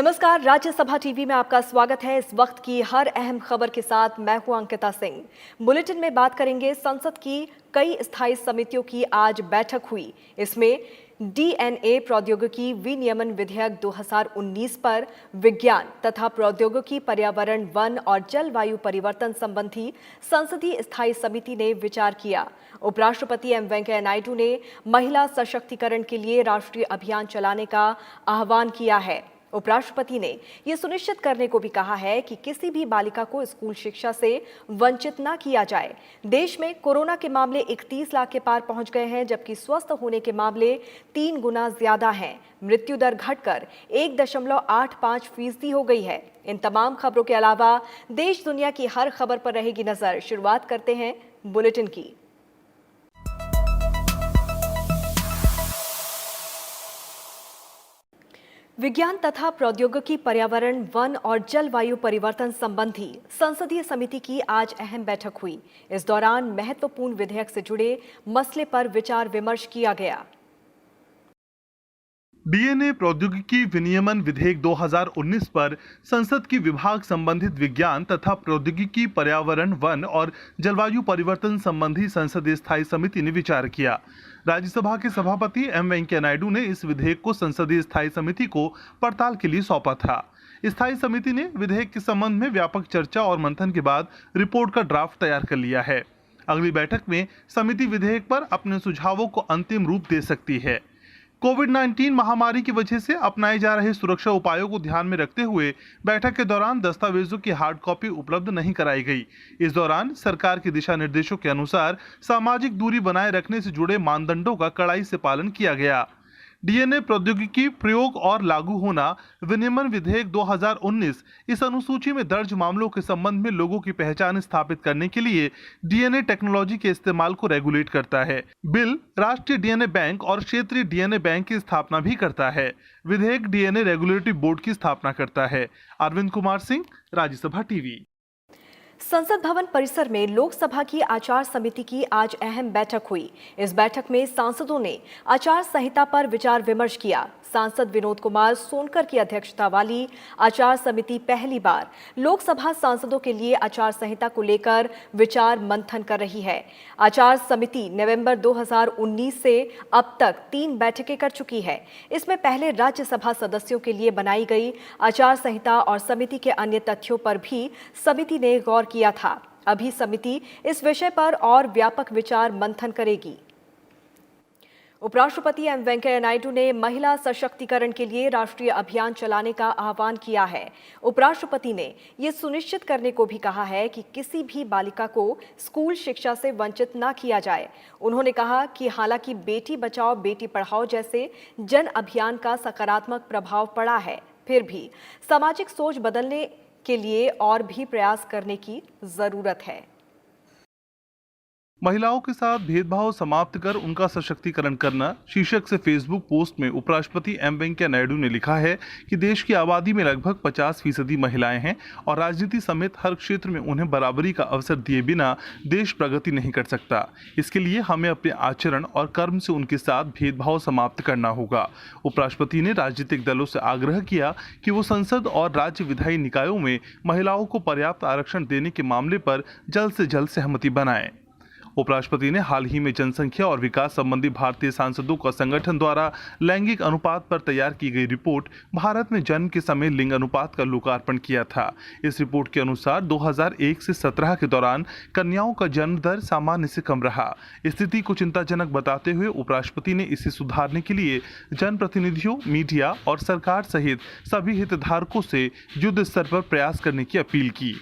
नमस्कार, राज्यसभा टीवी में आपका स्वागत है। इस वक्त की हर अहम खबर के साथ मैं हूं अंकिता सिंह। बुलेटिन में बात करेंगे संसद की कई स्थायी समितियों की आज बैठक हुई। इसमें डीएनए प्रौद्योगिकी विनियमन विधेयक 2019 पर विज्ञान तथा प्रौद्योगिकी, पर्यावरण, वन और जलवायु परिवर्तन संबंधी संसदीय स्थायी समिति ने विचार किया। उपराष्ट्रपति एम वेंकैया नायडू ने महिला सशक्तिकरण के लिए राष्ट्रीय अभियान चलाने का आह्वान किया है। उपराष्ट्रपति ने यह सुनिश्चित करने को भी कहा है कि किसी भी बालिका को स्कूल शिक्षा से वंचित न किया जाए। देश में कोरोना के मामले 31 लाख के पार पहुंच गए हैं, जबकि स्वस्थ होने के मामले 3 गुना ज्यादा हैं। मृत्यु दर घटकर 1.85% हो गई है। इन तमाम खबरों के अलावा देश दुनिया की हर खबर पर रहेगी नजर। शुरुआत करते हैं बुलेटिन की। विज्ञान तथा प्रौद्योगिकी, पर्यावरण, वन और जलवायु परिवर्तन संबंधी संसदीय समिति की आज अहम बैठक हुई। इस दौरान महत्वपूर्ण विधेयक से जुड़े मसले पर विचार विमर्श किया गया। डीएनए प्रौद्योगिकी विनियमन विधेयक 2019 पर संसद की विभाग संबंधित विज्ञान तथा प्रौद्योगिकी, पर्यावरण, वन और जलवायु परिवर्तन संबंधी संसदीय स्थायी समिति ने विचार किया। राज्यसभा के सभापति एम वेंकैया नायडू ने इस विधेयक को संसदीय स्थायी समिति को पड़ताल के लिए सौंपा था। स्थायी समिति ने विधेयक के संबंध में व्यापक चर्चा और मंथन के बाद रिपोर्ट का ड्राफ्ट तैयार कर लिया है। अगली बैठक में समिति विधेयक पर अपने सुझावों को अंतिम रूप दे सकती है। कोविड-19 महामारी की वजह से अपनाए जा रहे सुरक्षा उपायों को ध्यान में रखते हुए बैठक के दौरान दस्तावेजों की हार्ड कॉपी उपलब्ध नहीं कराई गई। इस दौरान सरकार के दिशा निर्देशों के अनुसार सामाजिक दूरी बनाए रखने से जुड़े मानदंडों का कड़ाई से पालन किया गया। डीएनए प्रौद्योगिकी प्रयोग और लागू होना विनियमन विधेयक 2019 इस अनुसूची में दर्ज मामलों के संबंध में लोगों की पहचान स्थापित करने के लिए डीएनए टेक्नोलॉजी के इस्तेमाल को रेगुलेट करता है। बिल राष्ट्रीय डीएनए बैंक और क्षेत्रीय डीएनए बैंक की स्थापना भी करता है। विधेयक डीएनए रेगुलेटरी बोर्ड की स्थापना करता है। अरविंद कुमार सिंह, राज्यसभा टीवी। संसद भवन परिसर में लोकसभा की आचार समिति की आज अहम बैठक हुई। इस बैठक में सांसदों ने आचार संहिता पर विचार विमर्श किया। सांसद विनोद कुमार सोनकर की अध्यक्षता वाली आचार समिति पहली बार लोकसभा सांसदों के लिए आचार संहिता को लेकर विचार मंथन कर रही है। आचार समिति नवंबर 2019 से अब तक 3 बैठकें कर चुकी है। इसमें पहले राज्यसभा सदस्यों के लिए बनाई गई आचार संहिता और समिति के अन्य तथ्यों पर भी समिति ने गौर किया था। अभी समिति इस विषय पर और व्यापक विचार मंथन करेगी। उपराष्ट्रपति एम वेंकैया नायडू ने महिला सशक्तिकरण के लिए राष्ट्रीय अभियान चलाने का आह्वान किया है। उपराष्ट्रपति ने यह सुनिश्चित करने को भी कहा है कि किसी भी बालिका को स्कूल शिक्षा से वंचित न किया जाए। उन्होंने कहा कि हालांकि बेटी बचाओ बेटी पढ़ाओ जैसे जन अभियान का सकारात्मक प्रभाव पड़ा है, फिर भी सामाजिक सोच बदलने के लिए और भी प्रयास करने की जरूरत है। महिलाओं के साथ भेदभाव समाप्त कर उनका सशक्तिकरण करना शीर्षक से फेसबुक पोस्ट में उपराष्ट्रपति एम वेंकैया नायडू ने लिखा है कि देश की आबादी में लगभग 50% महिलाएं हैं और राजनीति समेत हर क्षेत्र में उन्हें बराबरी का अवसर दिए बिना देश प्रगति नहीं कर सकता। इसके लिए हमें अपने आचरण और कर्म से उनके साथ भेदभाव समाप्त करना होगा। उपराष्ट्रपति ने राजनीतिक दलों से आग्रह किया कि वो संसद और राज्य विधायी निकायों में महिलाओं को पर्याप्त आरक्षण देने के मामले पर जल्द से जल्द सहमति बनाएं। उपराष्ट्रपति ने हाल ही में जनसंख्या और विकास संबंधी भारतीय सांसदों का संगठन द्वारा लैंगिक अनुपात पर तैयार की गई रिपोर्ट भारत में जन्म के समय लिंग अनुपात का लोकार्पण किया था। इस रिपोर्ट के अनुसार 2001 से 17 के दौरान कन्याओं का जन्म दर सामान्य से कम रहा। स्थिति को चिंताजनक बताते हुए उपराष्ट्रपति ने इसे सुधारने के लिए जनप्रतिनिधियों, मीडिया और सरकार सहित सभी हितधारकों से युद्ध स्तर पर प्रयास करने की अपील की।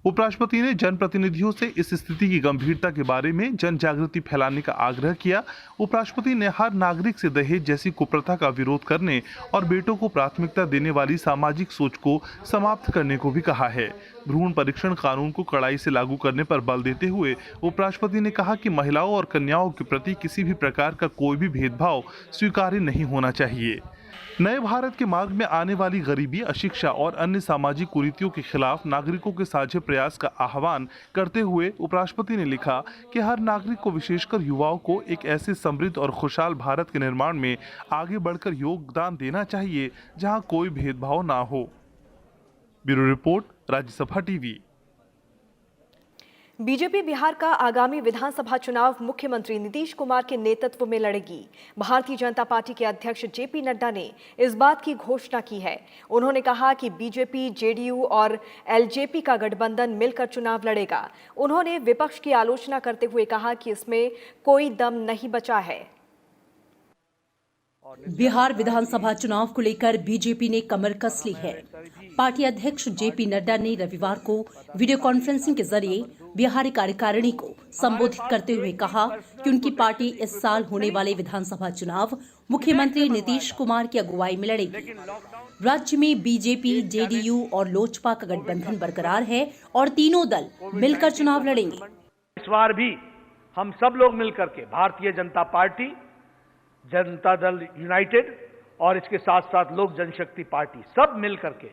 उपराष्ट्रपति ने जनप्रतिनिधियों से इस स्थिति की गंभीरता के बारे में जन जागृति फैलाने का आग्रह किया। उपराष्ट्रपति ने हर नागरिक से दहेज जैसी कुप्रथा का विरोध करने और बेटों को प्राथमिकता देने वाली सामाजिक सोच को समाप्त करने को भी कहा है। भ्रूण परीक्षण कानून को कड़ाई से लागू करने पर बल देते हुए उपराष्ट्रपति ने कहा कि महिलाओं और कन्याओं के प्रति किसी भी प्रकार का कोई भी भेदभाव स्वीकार्य नहीं होना चाहिए। नए भारत के मार्ग में आने वाली गरीबी, अशिक्षा और अन्य सामाजिक कुरीतियों के खिलाफ नागरिकों के साझे प्रयास का आह्वान करते हुए उपराष्ट्रपति ने लिखा कि हर नागरिक को, विशेषकर युवाओं को, एक ऐसे समृद्ध और खुशहाल भारत के निर्माण में आगे बढ़कर योगदान देना चाहिए जहां कोई भेदभाव ना हो। Bureau report, Rajya Sabha TV. BJP Bihar का आगामी विधानसभा चुनाव मुख्यमंत्री नीतीश कुमार के नेतृत्व में लड़ेगी। भारतीय जनता पार्टी के अध्यक्ष जेपी नड्डा ने इस बात की घोषणा की है। उन्होंने कहा कि बीजेपी, जेडीयू और एलजेपी का गठबंधन मिलकर चुनाव लड़ेगा। उन्होंने विपक्ष की आलोचना करते हुए कहा कि इसमें कोई दम नहीं बचा है। बिहार विधानसभा चुनाव को लेकर बीजेपी ने कमर कस ली है। पार्टी अध्यक्ष जेपी नड्डा ने रविवार को वीडियो कॉन्फ्रेंसिंग के जरिए बिहारी कार्यकारिणी को संबोधित करते हुए कहा कि उनकी पार्टी इस साल होने वाले विधानसभा चुनाव मुख्यमंत्री नीतीश कुमार की अगुवाई में लड़ेगी। राज्य में बीजेपी, जेडीयू और लोजपा का गठबंधन बरकरार है और तीनों दल मिलकर चुनाव लड़ेंगे। इस बार भी हम सब लोग मिलकर के भारतीय जनता पार्टी, जनता दल यूनाइटेड और इसके साथ साथ लोक जनशक्ति पार्टी सब मिलकर के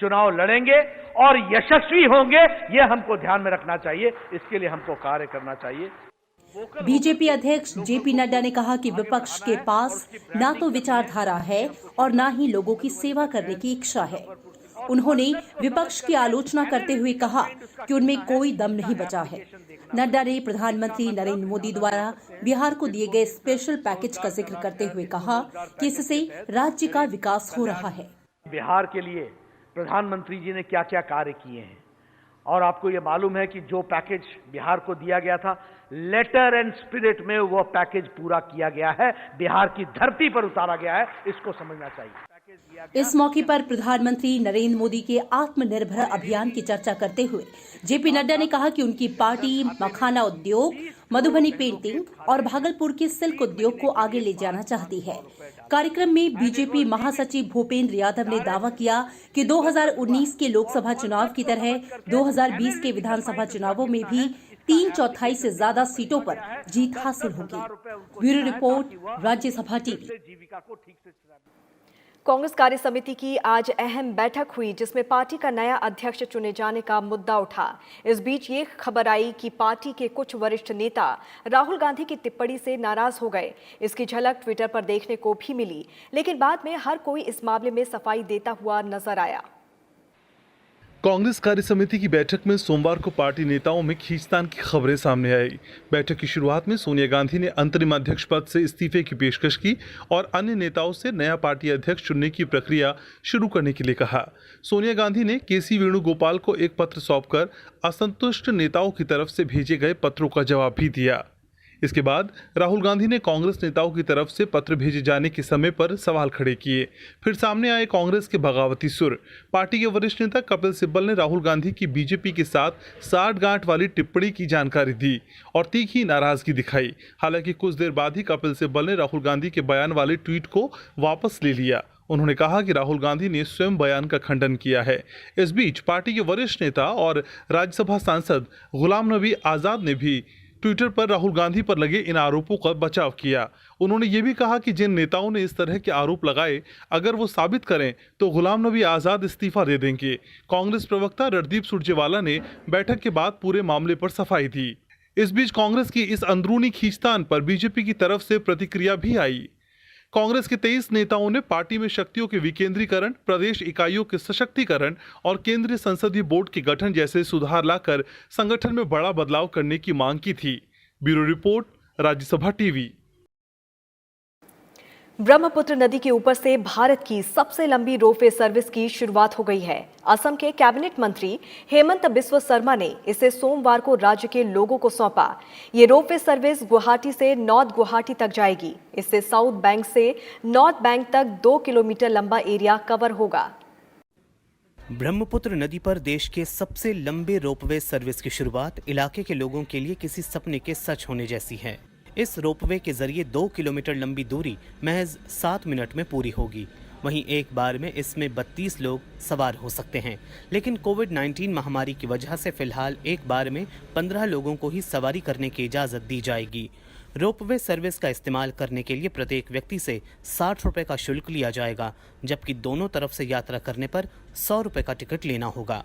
चुनाव लड़ेंगे और यशस्वी होंगे। ये हमको ध्यान में रखना चाहिए, इसके लिए हमको कार्य करना चाहिए। बीजेपी अध्यक्ष जेपी नड्डा ने कहा कि विपक्ष के पास ना तो विचारधारा है और ना ही लोगों की सेवा करने की इच्छा है। उन्होंने विपक्ष की आलोचना करते हुए कहा कि उनमें कोई दम नहीं बचा है। नड्डा ने प्रधानमंत्री नरेंद्र मोदी द्वारा बिहार को दिए गए स्पेशल पैकेज का जिक्र करते हुए कहा कि इससे राज्य का विकास हो रहा है। बिहार के लिए प्रधानमंत्री जी ने क्या क्या कार्य किए हैं और आपको ये मालूम है कि जो पैकेज बिहार को दिया गया था, लेटर एंड स्पिरिट में वो पैकेज पूरा किया गया है, बिहार की धरती पर उतारा गया है। इसको समझना चाहिए। इस मौके पर प्रधानमंत्री नरेंद्र मोदी के आत्मनिर्भर अभियान की चर्चा करते हुए जेपी नड्डा ने कहा कि उनकी पार्टी मखाना उद्योग, मधुबनी पेंटिंग और भागलपुर के सिल्क उद्योग को आगे ले जाना चाहती है। कार्यक्रम में बीजेपी महासचिव भूपेंद्र यादव ने दावा किया कि 2019 के लोकसभा चुनाव की तरह 2020 के विधानसभा चुनावों में भी 3/4 से ज्यादा सीटों पर जीत हासिल होगी। Bureau report, Rajya Sabha TV. Congress कार्य समिति की आज अहम बैठक हुई, जिसमें पार्टी का नया अध्यक्ष चुने जाने का मुद्दा उठा। इस बीच ये खबर आई कि पार्टी के कुछ वरिष्ठ नेता राहुल गांधी की टिप्पणी से नाराज हो गए। इसकी झलक ट्विटर पर देखने को भी मिली, लेकिन बाद में हर कोई इस मामले में सफाई देता हुआ नजर आया। कांग्रेस कार्य समिति की बैठक में सोमवार को पार्टी नेताओं में खींचतान की खबरें सामने आई। बैठक की शुरुआत में सोनिया गांधी ने अंतरिम अध्यक्ष पद से इस्तीफे की पेशकश की और अन्य नेताओं से नया पार्टी अध्यक्ष चुनने की प्रक्रिया शुरू करने के लिए कहा। सोनिया गांधी ने केसी वेणुगोपाल को एक पत्र सौंपकर असंतुष्ट नेताओं की तरफ से भेजे गए पत्रों का जवाब भी दिया। इसके बाद राहुल गांधी ने कांग्रेस नेताओं की तरफ से पत्र भेजे जाने के समय पर सवाल खड़े किए। फिर सामने आए कांग्रेस के बगावती सुर। पार्टी के वरिष्ठ नेता कपिल सिब्बल ने राहुल गांधी की बीजेपी के साथ साठगांठ वाली टिप्पणी की जानकारी दी और तीखी नाराजगी दिखाई। हालांकि कुछ देर बाद ही कपिल सिब्बल ने राहुल गांधी के बयान वाले ट्वीट को वापस ले लिया। उन्होंने कहा कि राहुल गांधी ने स्वयं बयान का खंडन किया है। इस बीच पार्टी के वरिष्ठ नेता और राज्यसभा सांसद गुलाम नबी आजाद ने भी ट्विटर पर राहुल गांधी पर लगे इन आरोपों का बचाव किया। उन्होंने ये भी कहा कि जिन नेताओं ने इस तरह के आरोप लगाए, अगर वो साबित करें तो गुलाम नबी आजाद इस्तीफा दे देंगे। कांग्रेस प्रवक्ता रणदीप सुरजेवाला ने बैठक के बाद पूरे मामले पर सफाई दी। इस बीच कांग्रेस की इस अंदरूनी खींचतान पर बीजेपी की तरफ से प्रतिक्रिया भी आई। कांग्रेस के 23 नेताओं ने पार्टी में शक्तियों के विकेंद्रीकरण, प्रदेश इकाइयों के सशक्तिकरण और केंद्रीय संसदीय बोर्ड के गठन जैसे सुधार लाकर संगठन में बड़ा बदलाव करने की मांग की थी। Bureau report, Rajya Sabha TV. Brahmaputra नदी के ऊपर से भारत की सबसे लंबी रोपवे सर्विस की शुरुआत हो गई है। असम के कैबिनेट मंत्री हेमंत बिस्व शर्मा ने इसे सोमवार को राज्य के लोगों को सौंपा। ये रोपवे सर्विस गुवाहाटी से नॉर्थ गुवाहाटी तक जाएगी। इससे साउथ बैंक से नॉर्थ बैंक तक 2 किलोमीटर लंबा एरिया कवर होगा। ब्रह्मपुत्र नदी पर देश के सबसे लंबे रोपवे सर्विस की शुरुआत इलाके के लोगों के लिए किसी सपने के सच होने जैसी है। इस रोपवे के जरिए 2 किलोमीटर लंबी दूरी महज 7 मिनट में पूरी होगी। वहीं एक बार में इसमें 32 लोग सवार हो सकते हैं, लेकिन कोविड-19 महामारी की वजह से फिलहाल एक बार में 15 लोगों को ही सवारी करने की इजाज़त दी जाएगी। रोपवे सर्विस का इस्तेमाल करने के लिए प्रत्येक व्यक्ति से 60 रुपये का शुल्क लिया जाएगा, जबकि दोनों तरफ से यात्रा करने पर 100 रुपये का टिकट लेना होगा।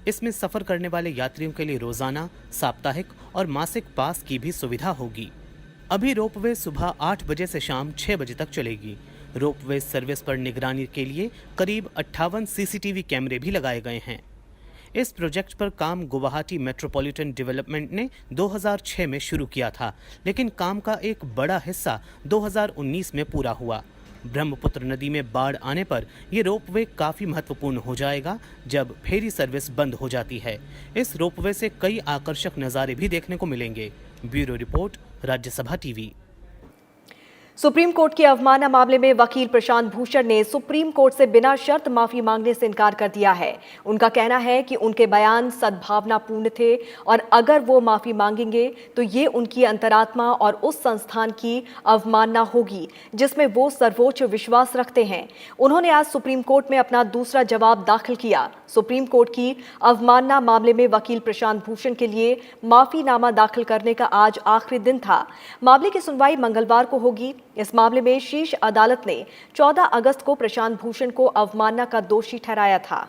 इसमें सफर करने वाले यात्रियों के लिए रोजाना, साप्ताहिक और मासिक पास की भी सुविधा होगी। अभी रोपवे सुबह 8 बजे से शाम 6 बजे तक चलेगी। रोपवे सर्विस पर निगरानी के लिए करीब 58 सीसीटीवी कैमरे भी लगाए गए हैं। इस प्रोजेक्ट पर काम गुवाहाटी मेट्रोपॉलिटन डेवलपमेंट ने 2006 में शुरू किया था, लेकिन काम का एक बड़ा हिस्सा 2019 में पूरा हुआ। ब्रह्मपुत्र नदी में बाढ़ आने पर ये रोपवे काफ़ी महत्वपूर्ण हो जाएगा जब फेरी सर्विस बंद हो जाती है। इस रोपवे से कई आकर्षक नज़ारे भी देखने को मिलेंगे। Bureau report, Rajya Sabha TV. Supreme court के अवमानना मामले में वकील प्रशांत भूषण ने सुप्रीम कोर्ट से बिना शर्त माफी मांगने से इनकार कर दिया है। उनका कहना है कि उनके बयान सद्भावनापूर्ण थे और अगर वो माफी मांगेंगे तो ये उनकी अंतरात्मा और उस संस्थान की अवमानना होगी जिसमें वो सर्वोच्च विश्वास रखते हैं। उन्होंने आज सुप्रीम कोर्ट में अपना दूसरा जवाब दाखिल किया। सुप्रीम कोर्ट की अवमानना मामले में वकील प्रशांत भूषण के लिए माफीनामा दाखिल करने का आज आखिरी दिन था। मामले की सुनवाई मंगलवार को होगी। इस मामले में शीर्ष अदालत ने 14 अगस्त को प्रशांत भूषण को अवमानना का दोषी ठहराया था।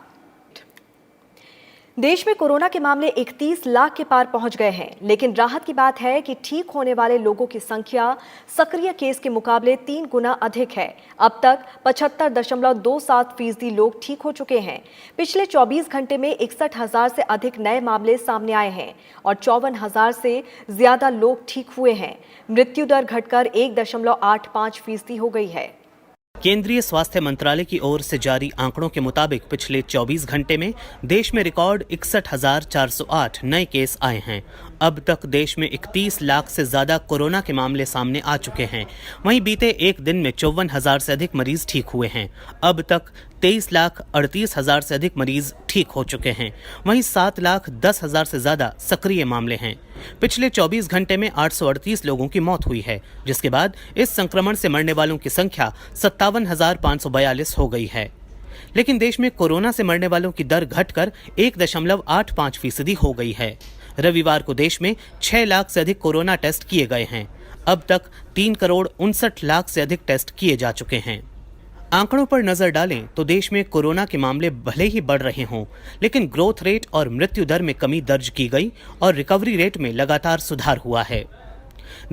देश में कोरोना के मामले 31 लाख के पार पहुंच गए हैं, लेकिन राहत की बात है कि ठीक होने वाले लोगों की संख्या सक्रिय केस के मुकाबले 3 गुना अधिक है। अब तक 75.27% लोग ठीक हो चुके हैं। पिछले 24 घंटे में 61,000 से अधिक नए मामले सामने आए हैं और 54,000 से ज्यादा लोग ठीक हुए हैं। मृत्यु दर घटकर 1.85% हो गई है। केंद्रीय स्वास्थ्य मंत्रालय की ओर से जारी आंकड़ों के मुताबिक पिछले 24 घंटे में देश में रिकॉर्ड 61,408 नए केस आए हैं। अब तक देश में 31 लाख से ज्यादा कोरोना के मामले सामने आ चुके हैं। वहीं बीते एक दिन में 54,000 से अधिक मरीज ठीक हुए हैं। अब तक 23,38,000 से अधिक मरीज ठीक हो चुके हैं। वहीं 7,10,000 से ज्यादा सक्रिय मामले हैं। पिछले 24 घंटे में 838 लोगों की मौत हुई है, जिसके बाद इस संक्रमण से मरने वालों की संख्या 57,542 हो गई है। लेकिन देश में कोरोना से मरने वालों की दर घटकर 1.85% हो गई है। रविवार को देश में 6 लाख से अधिक कोरोना टेस्ट किए गए हैं। अब तक 3,59,00,000 से अधिक टेस्ट किए जा चुके हैं। आंकड़ों पर नजर डालें तो देश में कोरोना के मामले भले ही बढ़ रहे हों, लेकिन ग्रोथ रेट और मृत्यु दर में कमी दर्ज की गई और रिकवरी रेट में लगातार सुधार हुआ है।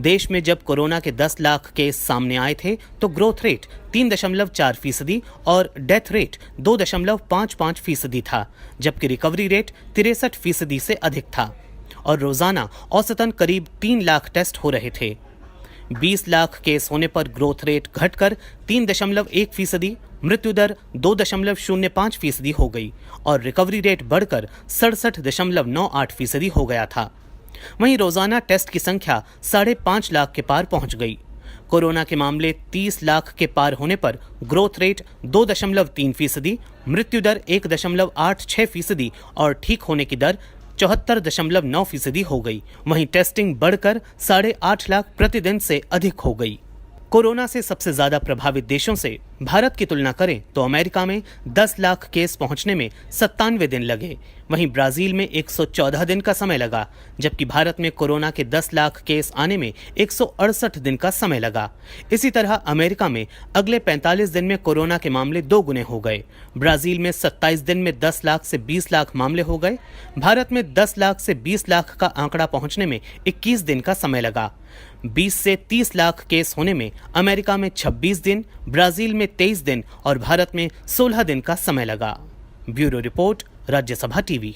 देश में जब कोरोना के 10 लाख केस सामने आए थे तो ग्रोथ रेट 3.4% और डेथ रेट 2.55% था, जबकि रिकवरी रेट 63% से अधिक था और रोजाना औसतन करीब 3 लाख टेस्ट हो रहे थे। 20 लाख केस होने पर ग्रोथ रेट घटकर 3.1%, मृत्यु दर 2.05% हो गई और रिकवरी रेट बढ़कर 67.98% हो गया था। वहीं रोजाना टेस्ट की संख्या 5.5 लाख के पार पहुंच गई। कोरोना के मामले 30 लाख के पार होने पर ग्रोथ रेट 2.3%, मृत्यु दर 1.86% और ठीक होने की दर 74.9% हो गई। वहीं टेस्टिंग बढ़कर 8.5 लाख प्रतिदिन से अधिक हो गई। कोरोना से सबसे ज्यादा प्रभावित देशों से भारत की तुलना करें तो अमेरिका में 10 लाख केस पहुंचने में 97 दिन लगे। वहीं ब्राजील में 114 दिन का समय लगा, जबकि भारत में कोरोना के 10 लाख केस आने में 168 दिन का समय लगा। इसी तरह अमेरिका में अगले 45 दिन में कोरोना के मामले 2 गुने हो गए। ब्राजील में 27 दिन में 10 लाख से 20 लाख मामले हो गए। भारत में 10 लाख से 20 लाख का आंकड़ा पहुंचने में 21 दिन का समय लगा। 20 से 30 लाख केस होने में अमेरिका में 26 दिन, ब्राजील में 23 दिन और भारत में 16 दिन का समय लगा। Bureau report, Rajya Sabha TV.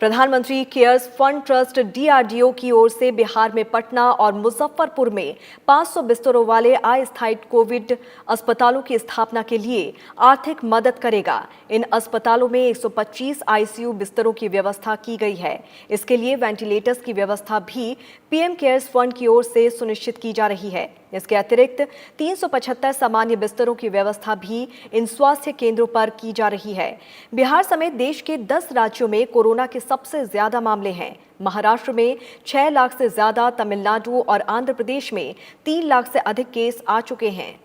प्रधानमंत्री केयर्स फंड ट्रस्ट DRDO की ओर से बिहार में पटना और मुजफ्फरपुर में 500 बिस्तरों वाले अस्थायी कोविड अस्पतालों की स्थापना के लिए आर्थिक मदद करेगा। इन अस्पतालों में 125 ICU बिस्तरों की व्यवस्था की गई है। इसके लिए वेंटिलेटर्स की व्यवस्था भी PM केयर्स फंड की ओर से सुनिश्चित की जा रही है। इसके अतिरिक्त 375 सामान्य बिस्तरों की व्यवस्था भी इन स्वास्थ्य केंद्रों पर की जा रही है। बिहार समेत देश के 10 राज्यों में कोरोना के सबसे ज्यादा मामले हैं। महाराष्ट्र में 6 लाख से ज्यादा, तमिलनाडु और आंध्र प्रदेश में 3 लाख से अधिक केस आ चुके हैं।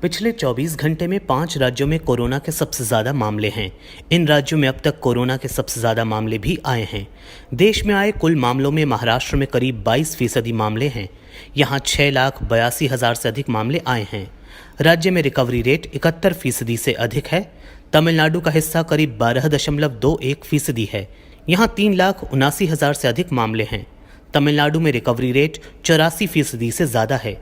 पिछले 24 घंटे में 5 राज्यों में कोरोना के सबसे ज़्यादा मामले हैं। इन राज्यों में अब तक कोरोना के सबसे ज़्यादा मामले भी आए हैं। देश में आए कुल मामलों में महाराष्ट्र में करीब 22% मामले हैं। यहाँ 6,82,000 से अधिक मामले आए हैं। राज्य में रिकवरी रेट 71% से अधिक है। तमिलनाडु का हिस्सा करीब 12.21% है। यहाँ 3,79,000 से अधिक मामले हैं। तमिलनाडु में रिकवरी रेट 84% से ज़्यादा है।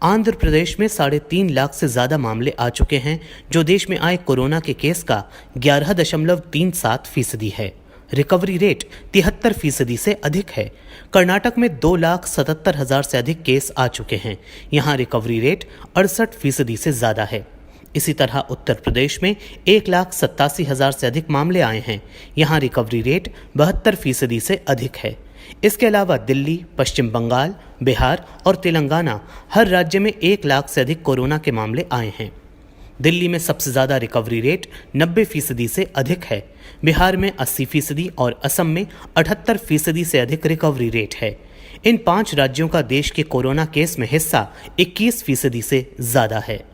आंध्र प्रदेश में 3.5 लाख से ज़्यादा मामले आ चुके हैं, जो देश में आए कोरोना के केस का 11.37% है। रिकवरी रेट 73% से अधिक है। कर्नाटक में 2,77,000 से अधिक केस आ चुके हैं। यहाँ रिकवरी रेट 68% से ज़्यादा है। इसी तरह उत्तर प्रदेश में 1,87,000 से अधिक मामले आए हैं। यहाँ रिकवरी रेट 72% से अधिक है। इसके अलावा दिल्ली, पश्चिम बंगाल, बिहार और तेलंगाना हर राज्य में 1 लाख से अधिक कोरोना के मामले आए हैं। दिल्ली में सबसे ज़्यादा रिकवरी रेट 90% से अधिक है। बिहार में 80% और असम में 78% से अधिक रिकवरी रेट है। इन 5 राज्यों का देश के कोरोना केस में हिस्सा 21% से ज़्यादा है।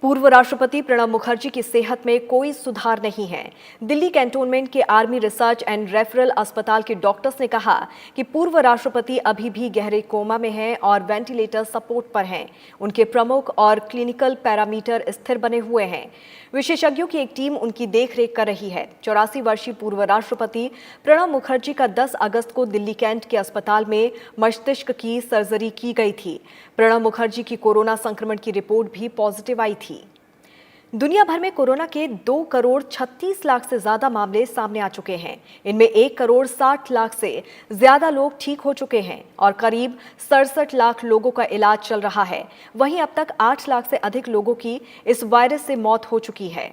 पूर्व राष्ट्रपति प्रणब मुखर्जी की सेहत में कोई सुधार नहीं है। दिल्ली कैंटोनमेंट के आर्मी रिसर्च एंड रेफरल अस्पताल के डॉक्टर्स ने कहा कि पूर्व राष्ट्रपति अभी भी गहरे कोमा में हैं और वेंटिलेटर सपोर्ट पर हैं। उनके प्रमुख और क्लिनिकल पैरामीटर स्थिर बने हुए हैं। विशेषज्ञों की एक टीम उनकी देखरेख कर रही है। 84 वर्षीय पूर्व राष्ट्रपति प्रणब मुखर्जी का 10 अगस्त को दिल्ली कैंट के अस्पताल में मस्तिष्क की सर्जरी की गई थी। प्रणब मुखर्जी की कोरोना संक्रमण की रिपोर्ट भी पॉजिटिव आई थी। दुनिया भर में कोरोना के 2,36,00,000 से ज्यादा मामले सामने आ चुके हैं। इनमें 1,60,00,000 से ज्यादा लोग ठीक हो चुके हैं और करीब 67 लाख लोगों का इलाज चल रहा है। वहीं अब तक 8 लाख से अधिक लोगों की इस वायरस से मौत हो चुकी है।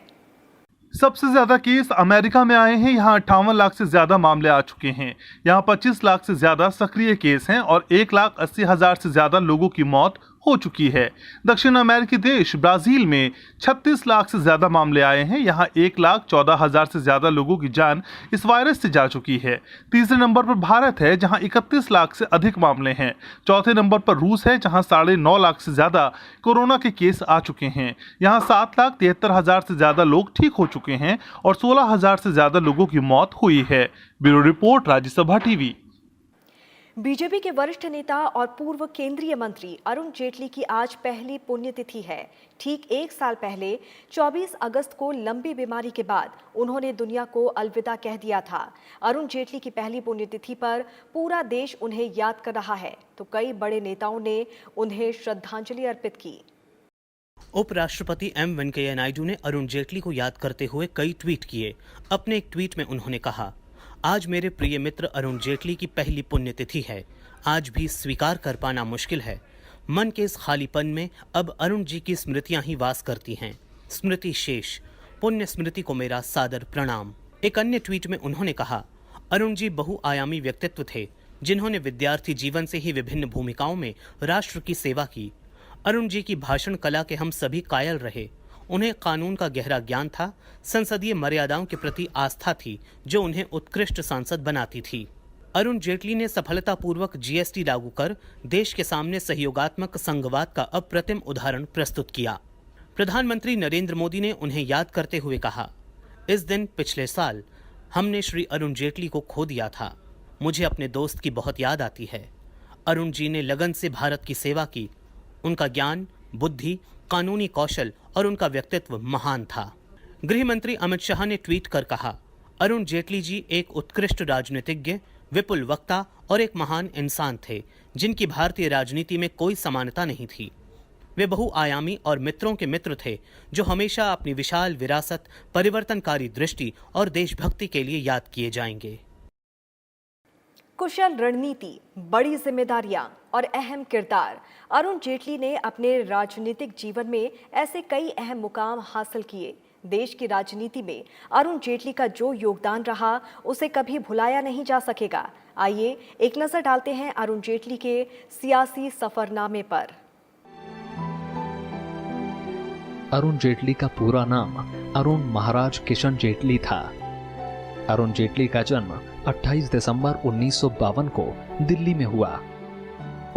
सबसे ज्यादा केस अमेरिका में आए हैं। यहाँ 58 लाख से ज्यादा मामले आ चुके हैं। यहाँ 25 लाख से ज्यादा सक्रिय केस हैं और 1,80,000 से ज्यादा लोगों की मौत हो चुकी है। दक्षिण अमेरिकी देश ब्राजील में 36 लाख से ज्यादा मामले आए हैं। यहाँ 1,14,000 से ज्यादा लोगों की जान इस वायरस से जा चुकी है। तीसरे नंबर पर भारत है, जहाँ 31 लाख से अधिक मामले हैं। चौथे नंबर पर रूस है, जहाँ 9.5 लाख से ज्यादा कोरोना के केस आ चुके हैं। यहाँ 7,73,000 से ज्यादा लोग ठीक हो चुके हैं और 16,000 से ज्यादा लोगों की मौत हुई है। Bureau report, Rajya Sabha TV. BJP के वरिष्ठ नेता और पूर्व केंद्रीय मंत्री अरुण जेटली की आज पहली पुण्यतिथि है। ठीक 1 साल पहले 24 अगस्त को लंबी बीमारी के बाद उन्होंने दुनिया को अलविदा कह दिया था। अरुण जेटली की पहली पुण्यतिथि पर पूरा देश उन्हें याद कर रहा है, तो कई बड़े नेताओं ने उन्हें श्रद्धांजलि अर्पित की। उपराष्ट्रपति एम वेंकैया नायडू ने अरुण जेटली को याद करते हुए कई ट्वीट किए। अपने एक ट्वीट में उन्होंने कहा, आज मेरे प्रिय मित्र अरुण जेटली की पहली पुण्यतिथि है। आज भी स्वीकार कर पाना मुश्किल है। मन के इस खालीपन में अब अरुण जी की स्मृतियां ही वास करती हैं। स्मृति शेष, पुण्य स्मृति को मेरा सादर प्रणाम। एक अन्य ट्वीट में उन्होंने कहा, अरुण जी बहुआयामी व्यक्तित्व थे, जिन्होंने विद्यार्थी जीवन से ही विभिन्न भूमिकाओं में राष्ट्र की सेवा की। अरुण जी की भाषण कला के हम सभी कायल रहे। उन्हें कानून का गहरा ज्ञान था, संसदीय मर्यादाओं के प्रति आस्था थी, जो उन्हें उत्कृष्ट सांसद बनाती थी। अरुण जेटली ने सफलतापूर्वक जीएसटी लागू कर देश के सामने सहयोगात्मक संघवाद का अप्रतिम उदाहरण प्रस्तुत किया। प्रधानमंत्री नरेंद्र मोदी ने उन्हें याद करते हुए कहा, इस दिन पिछले साल हमने श्री अरुण जेटली को खो दिया था। मुझे अपने दोस्त की बहुत याद आती है। अरुण जी ने लगन से भारत की सेवा की। उनका ज्ञान, बुद्धि, कानूनी कौशल और उनका व्यक्तित्व महान था। गृह मंत्री अमित शाह ने ट्वीट कर कहा, अरुण जेटली जी एक उत्कृष्ट राजनीतिज्ञ, विपुल वक्ता और एक महान इंसान थे, जिनकी भारतीय राजनीति में कोई समानता नहीं थी। वे बहुआयामी और मित्रों के मित्र थे, जो हमेशा अपनी विशाल विरासत, परिवर्तनकारी दृष्टि और देशभक्ति के लिए याद किए जाएंगे। कुशल रणनीति, बड़ी जिम्मेदारियां और अहम किरदार। अरुण जेटली ने अपने राजनीतिक जीवन में ऐसे कई अहम मुकाम हासिल किए। देश की राजनीति में अरुण जेटली का जो योगदान रहा, उसे कभी भुलाया नहीं जा सकेगा। आइए एक नजर डालते हैं अरुण जेटली के सियासी सफरनामे पर। अरुण जेटली का पूरा नाम अरुण महाराज किशन जेटली था। अरुण जेटली का जन्म 28 दिसंबर 1952 को दिल्ली में हुआ।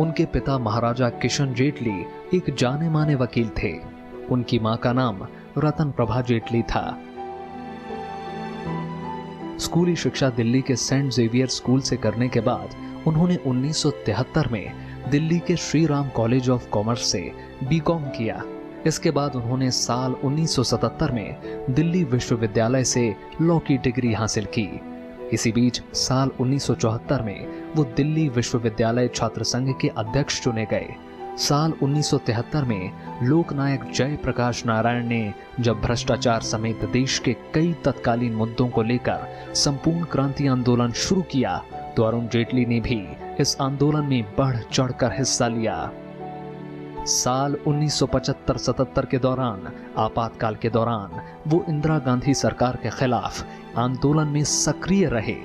उनके पिता महाराजा किशन जेटली एक जाने माने वकील थे। उनकी मां का नाम रतन प्रभा जेटली था। स्कूली शिक्षा दिल्ली के सेंट जेवियर स्कूल से करने के बाद उन्होंने 1973 में दिल्ली के Shri Ram college of commerce से बीकॉम किया। इसके बाद उन्होंने साल 1977 में दिल्ली विश्वविद्यालय से लॉ की डिग्री हासिल की। इसी बीच साल 1974 में वो दिल्ली विश्वविद्यालय छात्र संघ के अध्यक्ष चुने गए। साल 1973 में लोकनायक जयप्रकाश नारायण ने जब भ्रष्टाचार समेत देश के कई तत्कालीन मुद्दों को लेकर संपूर्ण क्रांति आंदोलन शुरू किया तो अरुण जेटली ने भी इस आंदोलन में बढ़ चढ़कर हिस्सा लिया। साल 1975-77 के दौरान आपातकाल के दौरान वो इंदिरा गांधी सरकार के खिलाफ आंदोलन में सक्रिय रहे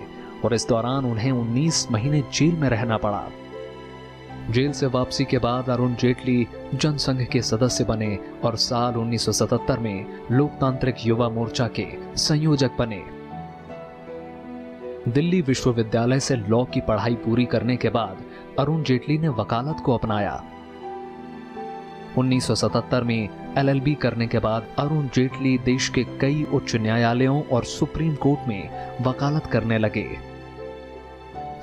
और इस दौरान उन्हें 19 महीने जेल में रहना पड़ा। जेल से वापसी के बाद अरुण जेटली जनसंघ के सदस्य बने और साल 1977 में लोकतांत्रिक युवा मोर्चा के संयोजक बने। दिल्ली विश्वविद्यालय से लॉ की पढ़ाई पूरी करने के बाद अरुण जेटली ने वकालत को अपनाया। 1977 में एलएलबी करने के बाद अरुण जेटली देश के कई उच्च न्यायालयों और सुप्रीम कोर्ट में वकालत करने लगे।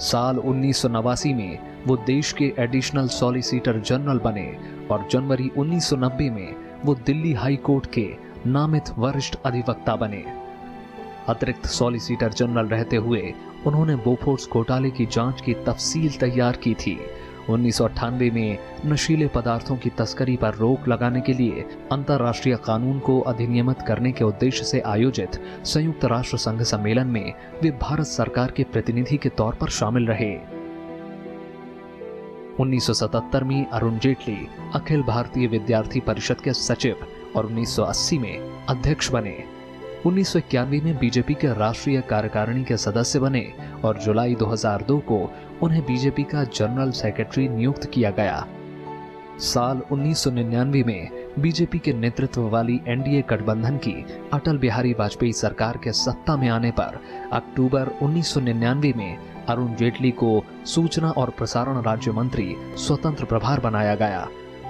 साल 1989 में वो देश के एडिशनल सॉलिसिटर जनरल बने और जनवरी 1990 में वो दिल्ली हाई कोर्ट के नामित वरिष्ठ अधिवक्ता बने। अतिरिक्त सॉलिसिटर जनरल रहते हुए उन्होंने बोफोर्स घोटाले की जांच की तफसील तैयार की थी। 1998 में नशीले पदार्थों की तस्करी पर रोक लगाने के लिए अंतर्राष्ट्रीय कानून को अधिनियमित करने के उद्देश्य से आयोजित संयुक्त राष्ट्र संघ सम्मेलन में वे भारत सरकार के प्रतिनिधि के तौर पर शामिल रहे। 1977 में अरुण जेटली अखिल भारतीय विद्यार्थी परिषद के सचिव और 1980 में अध्यक्ष बने। 1991 में बीजेपी के राष्ट्रीय कार्यकारिणी के सदस्य बने और जुलाई 2002 को उन्हें बीजेपी का जनरल सेक्रेटरी नियुक्त किया गया। साल 1999 में बीजेपी के नेतृत्व वाली एनडीए गठबंधन की अटल बिहारी वाजपेयी सरकार के सत्ता में आने पर अक्टूबर 1999 में अरुण जेटली को सूचना और प्रसारण राज्य मंत्री स्वतंत्र प्रभार बनाया गया।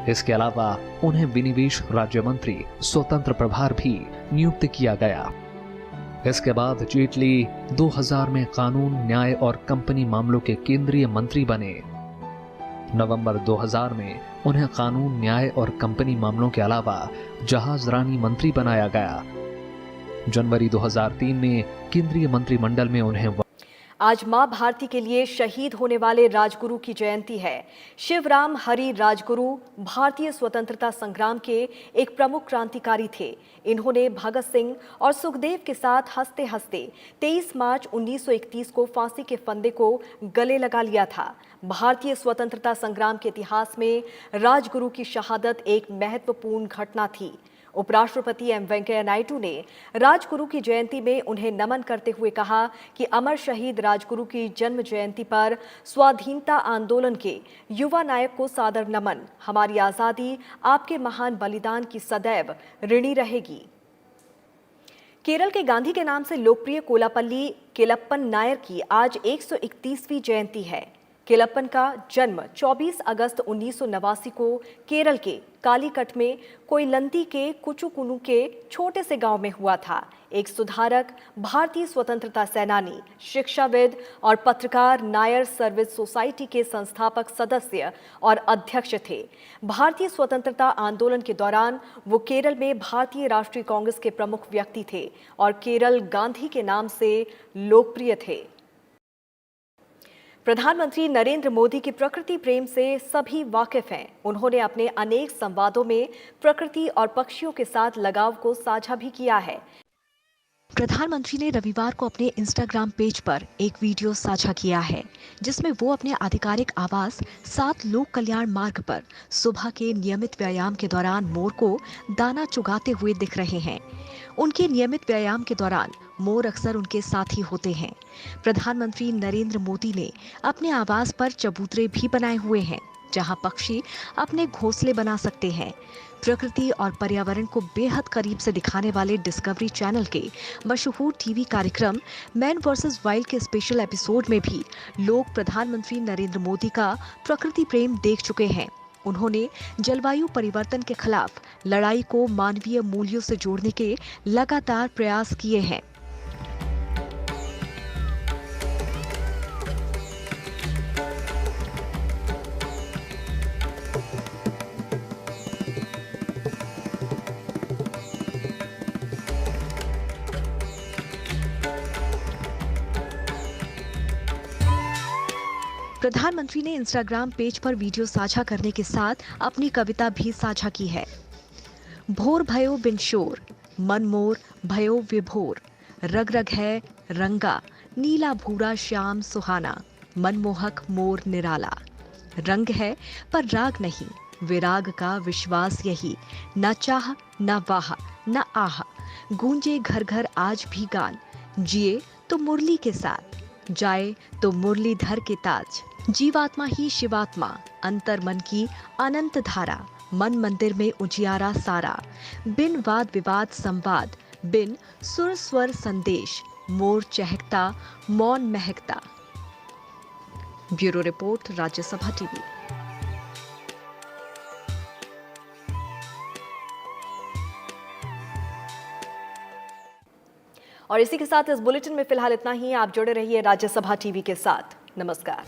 इसके अलावा उन्हें विनिवेश राज्य मंत्री स्वतंत्र प्रभार भी नियुक्त किया गया। इसके बाद जेटली 2000 में कानून, न्याय और कंपनी मामलों के केंद्रीय मंत्री बने। नवंबर 2000 में उन्हें कानून, न्याय और कंपनी मामलों के अलावा जहाजरानी मंत्री बनाया गया। जनवरी 2003 में केंद्रीय मंत्रिमंडल में उन्हें आज मां भारती के लिए शहीद होने वाले राजगुरु की जयंती है। शिवराम हरि राजगुरु भारतीय स्वतंत्रता संग्राम के एक प्रमुख क्रांतिकारी थे। इन्होंने भगत सिंह और सुखदेव के साथ हंसते हंसते 23 मार्च 1931 को फांसी के फंदे को गले लगा लिया था। भारतीय स्वतंत्रता संग्राम के इतिहास में राजगुरु की शहादत एक महत्वपूर्ण घटना थी। उपराष्ट्रपति एम वेंकैया नायडू ने राजगुरु की जयंती में उन्हें नमन करते हुए कहा कि अमर शहीद राजगुरु की जन्म जयंती पर स्वाधीनता आंदोलन के युवा नायक को सादर नमन। हमारी आजादी आपके महान बलिदान की सदैव ऋणी रहेगी। केरल के गांधी के नाम से लोकप्रिय कोलापल्ली केलप्पन नायर की आज 131वीं जयंती है। केलप्पन का जन्म 24 अगस्त 1989 को केरल के कालीकट में कोयलंती के कुचुकुनु के छोटे से गांव में हुआ था। एक सुधारक, भारतीय स्वतंत्रता सेनानी, शिक्षाविद और पत्रकार, नायर सर्विस सोसाइटी के संस्थापक सदस्य और अध्यक्ष थे। भारतीय स्वतंत्रता आंदोलन के दौरान वो केरल में भारतीय राष्ट्रीय कांग्रेस के प्रमुख व्यक्ति थे और केरल गांधी के नाम से लोकप्रिय थे। प्रधानमंत्री नरेंद्र मोदी की प्रकृति प्रेम से सभी वाकिफ हैं। उन्होंने अपने अनेक संवादों में प्रकृति और पक्षियों के साथ लगाव को साझा भी किया है। प्रधानमंत्री ने रविवार को अपने इंस्टाग्राम पेज पर एक वीडियो साझा किया है जिसमें वो अपने आधिकारिक आवास 7 लोक कल्याण मार्ग पर सुबह के नियमित व्यायाम के दौरान मोर को दाना चुगाते हुए दिख रहे हैं। उनके नियमित व्यायाम के दौरान मोर अक्सर उनके साथी होते हैं। प्रधानमंत्री नरेंद्र मोदी ने अपने आवास पर चबूतरे भी बनाए हुए हैं। जहां पक्षी अपने घोंसले बना सकते हैं। प्रकृति और पर्यावरण को बेहद करीब से दिखाने वाले डिस्कवरी चैनल के मशहूर टीवी कार्यक्रम मैन वर्सेस वाइल्ड के स्पेशल एपिसोड में भी लोग प्रधानमंत्री नरेंद्र मोदी का प्रकृति प्रेम देख चुके हैं। उन्होंने जलवायु परिवर्तन के खिलाफ लड़ाई को मानवीय मूल्यों से जोड़ने के लगातार प्रयास किए हैं। प्रधानमंत्री ने इंस्टाग्राम पेज पर वीडियो साझा करने के साथ अपनी कविता भी साझा की है। भोर भयो बिन शोर, मन मोर भयो विभोर, रग रग है रंगा, नीला भूरा श्याम सुहाना, मनमोहक मोर निराला। रंग है पर राग नहीं, विराग का विश्वास यही, न चाह न वाह न आह, गूंजे घर घर आज भी गान, जिए तो मुरली के साथ, जाए तो मुरलीधर के ताज। जीवात्मा ही शिवात्मा, अंतर मन की अनंत धारा, मन मंदिर में उजियारा सारा, बिन वाद विवाद संवाद, बिन सुर स्वर संदेश, मोर चहकता मौन महकता। Bureau report, Rajya Sabha TV. और इसी के साथ इस बुलेटिन में फिलहाल इतना ही। आप जुड़े रहिए राज्यसभा टीवी के साथ। नमस्कार।